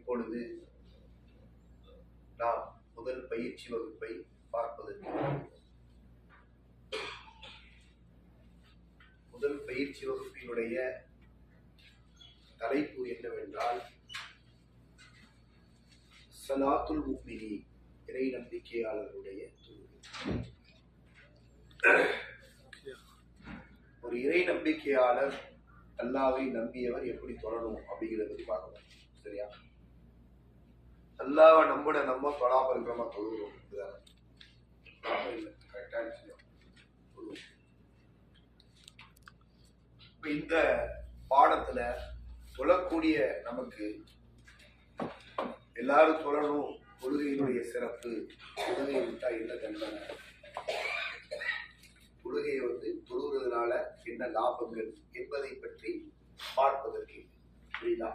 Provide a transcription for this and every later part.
இப்பொழுது நாம் முதல் பயிற்சி வகுப்பை பார்ப்பதற்கு முதல் பயிற்சி வகுப்பினுடைய தலைப்பு என்னவென்றால் ஸலாத்துல் முஃமினீன், இறை நம்பிக்கையாளர்களுடைய தொழுகை. ஒரு இறை நம்பிக்கையாளர் அல்லாஹ்வை நம்பியவர் எப்படி தொழணும் அப்படிங்கிறத பத்தி பார்க்கணும். சரியா? அல்லாஹ்வை நம்ம தொழாம இருக்கிறோமா? தொழுகிறோம். இந்த பாடத்துல தொழக்கூடிய நமக்கு எல்லாரும் தொழணும், தொழுகையினுடைய சிறப்பு, தொழுகையை விட்டா என்ன தண்டனை, தொழுகையை தொழுகிறதுனால என்ன லாபங்கள் என்பதை பற்றி பார்ப்பதற்கு புரியுதா?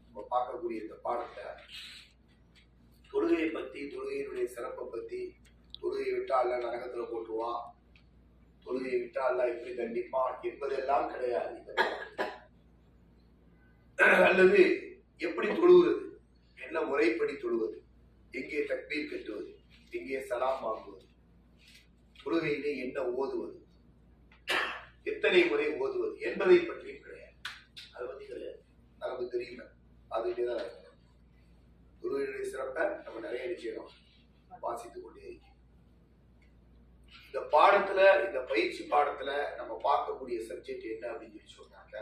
நம்ம பார்க்கக்கூடிய இந்த பாடத்தை தொழுகையை பத்தி, தொழுகையினுடைய சிறப்பை பத்தி, தொழுகையை விட்டா அல்ல நரகத்துல போட்டுருவான், தொழுகையை விட்டா அல்ல எப்படி தண்டிப்பான் என்பதெல்லாம் கிடையாது. அல்லது எப்படி தொழுகிறது, என்ன முறைப்படி தொழுவது, எங்கே தக்பீர் கட்டுவது, எங்கே சலாம் வாங்குவது, தொழுகையிலே என்ன ஓதுவது, எத்தனை முறை ஓதுவது என்பதை பற்றியும் கிடையாது. அது பத்தி கிடையாது, நமக்கு தெரியல. அதுதான் தொழுகையுடைய சிறப்பை நம்ம நிறைய செய்யணும், வாசித்துக் கொண்டே இருக்கோம். இந்த பாடத்துல, இந்த பயிற்சி பாடத்துல நம்ம பார்க்கக்கூடிய சப்ஜெக்ட் என்ன அப்படின்னு சொன்னாங்க,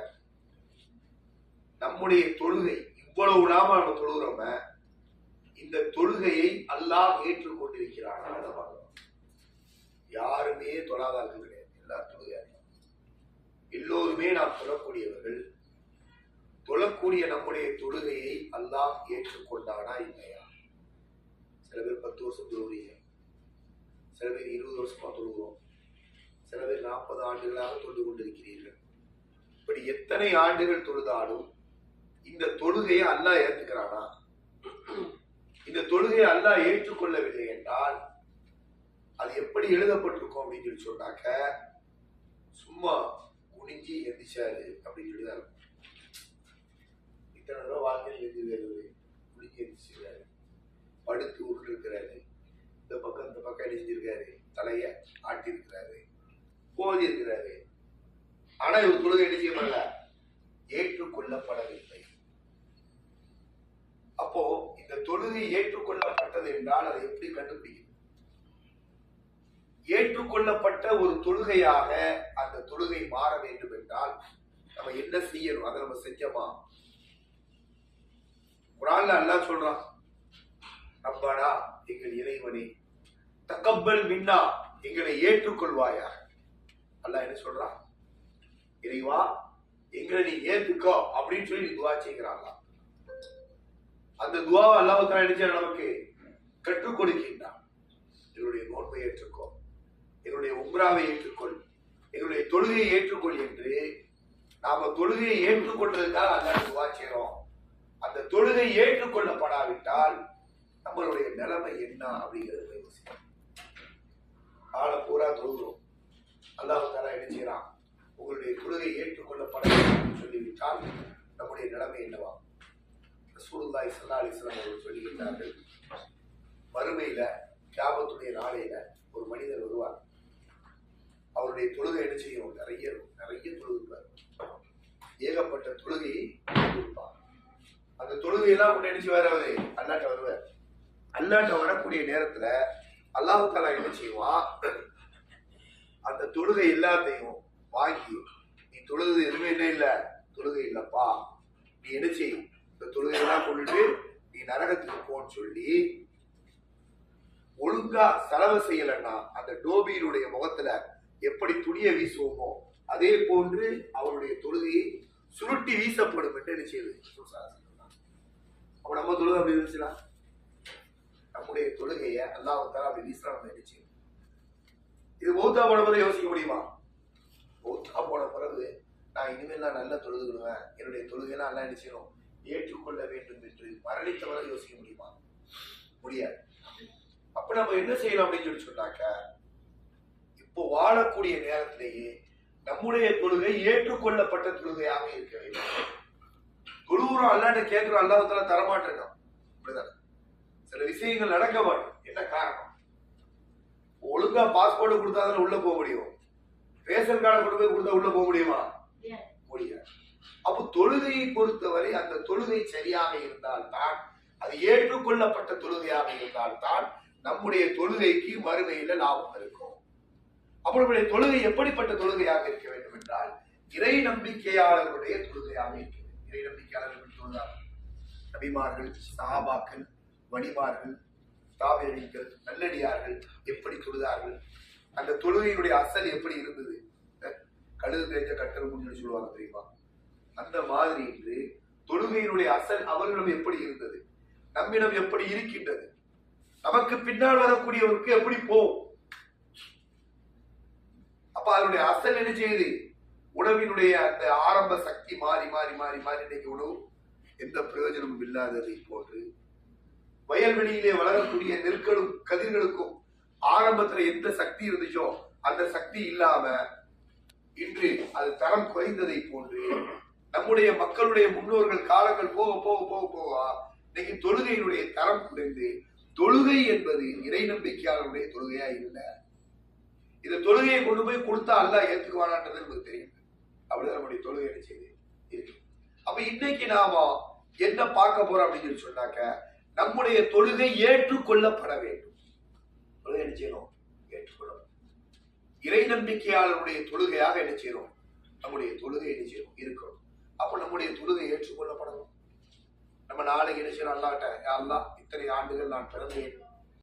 நம்முடைய தொழுகை இவ்வளவு நாம நம்ம தொழுகிறோம, இந்த தொழுகையை அல்லாஹ் ஏற்றுக்கொண்டிருக்கிறான். யாருமே தொழாதார்கள் கிடையாது, எல்லாரும் தொழுகையார்கள். எல்லோருமே நாம் தொழக்கூடியவர்கள். தொழக்கூடிய நம்முடைய தொழுகையை அல்லாஹ் ஏற்றுக்கொண்டானா இல்லையா? சில பேர் 10 வருஷம் தொழுகிறீங்க, சில பேர் 20 வருஷமா தொழுகிறோம், சில பேர் 40 ஆண்டுகளாக தொழுது கொண்டிருக்கிறீர்கள். இப்படி எத்தனை ஆண்டுகள் தொழுதாலும் இந்த தொழுகையை அல்லாஹ் ஏற்றுக்கிறானா? இந்த தொழுகையை அல்லாஹ் ஏற்றுக்கொள்ளவில்லை என்றால் அது எப்படி எழுதப்பட்டிருக்கும் அப்படின்னு சொல்லி சொன்னாக்க, சும்மா குனிஞ்சி எந்திரிச்சாரு அப்படின்னு சொல்லிதான் இருக்கும். இத்தனை தடவை வாழ்க்கையில் எழுதிருக்காரு, குனிஞ்சி எந்திரிச்சிருக்காரு, படுத்து உருண்டு இருக்கிறாரு, இந்த பக்கம் எழுதிருக்காரு, தலைய ஆட்டி இருக்கிறாரு, போதி இருக்கிறாரு. ஆனா இவர் தொழுகை என்ன செய்யப்படல, ஏற்றுக்கொள்ளப்படவில்லை. அப்போ இந்த தொழுகை ஏற்றுக்கொள்ளப்பட்டது என்றால் அதை எப்படி கண்டுபிடிக்கும்? ஏற்றுக்கொள்ளப்பட்ட ஒரு தொழுகையாக அந்த தொழுகை மாற வேண்டும் என்றால் நம்ம என்ன செய்யணும்? அதை நம்ம செஞ்சோமா? குர்ஆன்ல அல்லாஹ் சொல்றான், ரப்பனா, எங்கள் இறைவனே, தக்கப்பல் மின்னா, எங்களை ஏற்றுக்கொள்வாயா. அல்லாஹ் என்ன சொல்றான்? இறைவா, எங்களை நீ ஏற்றுக்கோ அப்படின்னு சொல்லி துவா செய்கிறாங்க. அந்த துவாவை அல்லாஹ் தஆலா நமக்கு கற்றுக் கொடுக்கின்றான். என்னுடைய நோன்பை ஏற்றுக்கோ, என்னுடைய உம்ராவை ஏற்றுக்கொள், என்னுடைய தொழுகையை ஏற்றுக்கொள் என்று நாம தொழுகையை ஏற்றுக்கொள்றதுக்காக அல்லாஹ் துவா செய்றோம். அந்த தொழுகை ஏற்றுக்கொள்ளப்படாவிட்டால் நம்மளுடைய நிலைமை என்ன அப்படிங்கிறது யோசிக்கணும். ஆளை பூரா தொழுகிறோம், அல்லாஹ் தஆலா என்ன செய்யறான்? உங்களுடைய தொழுகை ஏற்றுக்கொள்ளப்பட வேண்டும் சொல்லிவிட்டால் நம்முடைய நிலைமை என்னவா? ரசூலுல்லாஹி ஸல்லல்லாஹு அலைஹி வஸல்லம் அவர்கள் சொல்லிவிட்டார்கள், மறுமையில கியாமத்துடைய நாளையில ஒரு மனிதர் வருவார். அவருடைய தொழுகை என்ன செய்யும்? நிறைய தொழுகிறார், ஏகப்பட்ட தொழுகையை கொடுப்பார். அந்த தொழுகையெல்லாம் கொண்டு என்ன செய்வார்? அவரு அல்லாஹ்ட்ட வருவார். அல்லாஹ்ட்ட வரக்கூடிய நேரத்துல அல்லாஹ் தஆலா என்ன செய்வான்? அந்த தொழுகை எல்லாத்தையும் வாங்கி, நீ தொழுது எதுவுமே என்ன இல்ல, தொழுகை இல்லப்பா, நீ என்ன செய்யும்? இந்த தொழுகையெல்லாம் கொண்டுட்டு நீ நரகத்துக்கு போன்னு சொல்லி ஒழுங்கா செலவு செய்யலன்னா அந்த டோபியினுடைய முகத்துல எப்படி துணியை வீசுவோமோ அதே போன்று அவருடைய தொழுகையை சுருட்டி வீசப்படும் என்று என்ன செய்யுது? அப்ப நம்ம தொழுகை அப்படி இருந்துச்சுலாம், நம்முடைய தொழுகையை அல்லாஹ் தஆலா அப்படி வீசுறா, நம்ம என்ன செய்யும்? இது மௌத்தா போன பிறகு யோசிக்க முடியுமா? மௌத்தா போன பிறகு நான் இனிமேல் நான் நல்லா தொழுதுடுவேன், என்னுடைய தொழுகையெல்லாம் எல்லாம் என்ன செய்யணும், ஏற்றுக்கொள்ள வேண்டும் என்று மரணித்தவரை யோசிக்க முடியுமா? முடியாது. அப்ப நம்ம என்ன செய்யலாம் அப்படின்னு சொல்லி சொன்னாக்க, இப்போ வாழக்கூடிய நேரத்திலேயே நம்முடைய தொழுகை ஏற்றுக்கொள்ளப்பட்ட தொழுகையாக இருக்க வேண்டும். தொழுவ தொழுகிறோம், அல்லாட்ட கேட்கிறோம், அல்லாஹ்வுத்தாலா தரமாட்டிருக்கான். அப்படிதானே? சில விஷயங்கள் நடக்க மாட்டோம். என்ன காரணம்? ஒழுங்கா பாஸ்போர்ட் கொடுத்தாதான் உள்ள போக முடியும். ரேஷன் கார்டை கொண்டு போய் கொடுத்தா உள்ள போக முடியுமா? முடியாது. அப்போ தொழுகையை பொறுத்தவரை அந்த தொழுகை சரியாக இருந்தால்தான், அது ஏற்றுக்கொள்ளப்பட்ட தொழுகையாக இருந்தால்தான் நம்முடைய தொழுகைக்கு மறுமையில லாபம் இருக்கும். அப்போ நம்முடைய தொழுகை எப்படிப்பட்ட தொழுகையாக இருக்க வேண்டும் என்றால், இறை நம்பிக்கையாளர்களுடைய தொழுகையாக இருக்க வேண்டும். இறை நம்பிக்கையாளர்கள் தொழுதார்கள். நபிமார்கள், சஹாபாக்கள், வலிமார்கள், தாபியீன்கள், நல்லடியார்கள் எப்படி தொழுதார்கள்? அந்த தொழுகையினுடைய அசல் எப்படி இருந்தது? கழுது தேஞ்ச கட்டல் முடிஞ்சு சொல்லுவாங்க தெரியுமா? அந்த மாதிரி இன்று தொழுகையினுடைய அசல் அவர்களிடம் எப்படி இருந்தது, நம்மிடம் எப்படி இருக்கின்றது, நமக்கு பின்னால் வரக்கூடியவருக்கு எப்படி போகும்? அப்ப அதனுடைய அசல் என்ன செய்யுது? உணவினுடைய அந்த ஆரம்ப சக்தி மாறி மாறி மாறி மாறி இன்னைக்கு உணவு எந்த பிரயோஜனமும் இல்லாததை போன்று, வயல்வெளியிலே வளரக்கூடிய நெற்களும் கதிர்களுக்கும் ஆரம்பத்துல எந்த சக்தி இருந்துச்சோ அந்த சக்தி இல்லாம இன்று அது தரம் குறைந்ததை போன்று, நம்முடைய மக்களுடைய முன்னோர்கள் காலங்கள் போக போக போக போக இன்னைக்கு தொழுகையினுடைய தரம் குறைந்து, தொழுகை என்பது இறை நம்பிக்கையாளருடைய தொழுகையா இல்லை. இந்த தொழுகையை கொண்டு போய் கொடுத்தா அல்லாஹ் ஏத்துக்குவானான்றது நமக்கு தெரியும். அப்படிதான் நம்முடைய தொழுகை என்ன செய்யுது இருக்கு. அப்ப இன்னைக்கு நாம என்ன பார்க்க போறோம் அப்படின்னு சொல்லி சொன்னாக்க, நம்முடைய தொழுகை ஏற்றுக்கொள்ளப்பட வேண்டும். தொழுகை என்ன செய்யணும்? ஏற்றுக்கொள்ளணும். இறை நம்பிக்கையாளருடைய தொழுகையாக என்ன செய்யணும்? நம்முடைய தொழுகை என்ன செய்யணும்? இருக்கணும். அப்ப நம்முடைய தொழுகை ஏற்றுக்கொள்ளப்படணும். நம்ம நாளைக்கு என்ன செய்யணும்? அல்லாஹ்ட்ட, யா அல்லாஹ், இத்தனை ஆண்டுகள் நான் பிறந்தேன்,